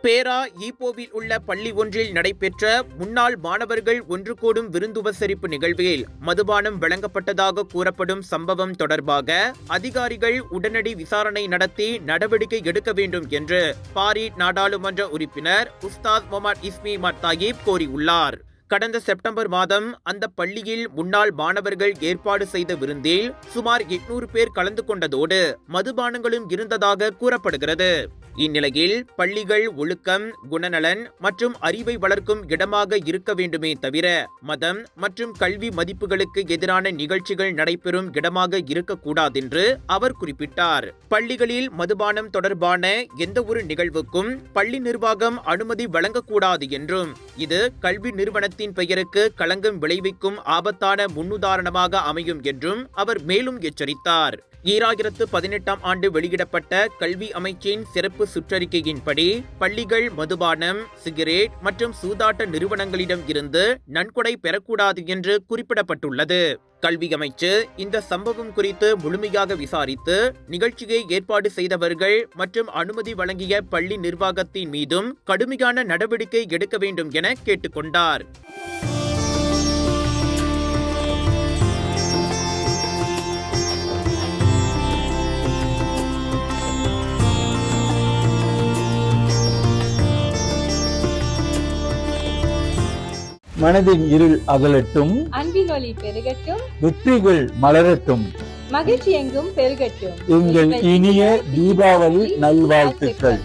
பேரா ஈப்போவில் உள்ள பள்ளி ஒன்றில் நடைபெற்ற முன்னாள் மாணவர்கள் ஒன்று கூடும் விருந்துபசரிப்பு நிகழ்வில் மதுபானம் வழங்கப்பட்டதாக கூறப்படும் சம்பவம் தொடர்பாக அதிகாரிகள் உடனடி விசாரணை நடத்தி நடவடிக்கை எடுக்க வேண்டும் என்று பாரி நாடாளுமன்ற உறுப்பினர் உஸ்தாத் முகமது இஸ்மி மத்தாயிப் கோரியுள்ளார். கடந்த செப்டம்பர் மாதம் அந்த பள்ளியில் முன்னாள் மாணவர்கள் ஏற்பாடு செய்த விருந்தில் சுமார் 800 பேர் கலந்து கொண்டதோடு மதுபானங்களும் இருந்ததாக கூறப்படுகிறது. இந்நிலையில் பள்ளிகள் ஒழுக்கம், குணநலன் மற்றும் அறிவை வளர்க்கும் இடமாக இருக்க வேண்டுமே தவிர மதம் மற்றும் கல்வி மதிப்புகளுக்கு எதிரான நிகழ்ச்சிகள் நடைபெறும் இடமாக இருக்கக்கூடாதென்று அவர் குறிப்பிட்டார். பள்ளிகளில் மதுபானம் தொடர்பான எந்த ஒரு நிகழ்வுக்கும் பள்ளி நிர்வாகம் அனுமதி வழங்கக்கூடாது என்றும் இது கல்வி நிறுவனத்தின் பெயருக்கு களங்கம் விளைவிக்கும் ஆபத்தான முன்னுதாரணமாக அமையும் என்றும் அவர் மேலும் எச்சரித்தார். 2018 ஆண்டு வெளியிடப்பட்ட கல்வி அமைச்சின் சிறப்பு சுற்றறிக்கையின்படி பள்ளிகள் மதுபானம், சிகரெட் மற்றும் சூதாட்ட நிறுவனங்களிடம் இருந்து நன்கொடை பெறக்கூடாது என்று குறிப்பிடப்பட்டுள்ளது. கல்வி அமைச்சு இந்த சம்பவம் குறித்து முழுமையாக விசாரித்து நிகழ்ச்சியை ஏற்பாடு செய்தவர்கள் மற்றும் அனுமதி வழங்கிய பள்ளி நிர்வாகத்தின் மீதும் கடுமையான நடவடிக்கை எடுக்க வேண்டும் என கேட்டுக்கொண்டார். மனதின் இருள் அகலட்டும், அன்பின் ஒளி பெருகட்டும், வெற்றிகள் மலரட்டும், மகிழ்ச்சி எங்கும் பெருகட்டும். எங்கள் இனிய தீபாவளி நல்வாழ்த்துக்கள்.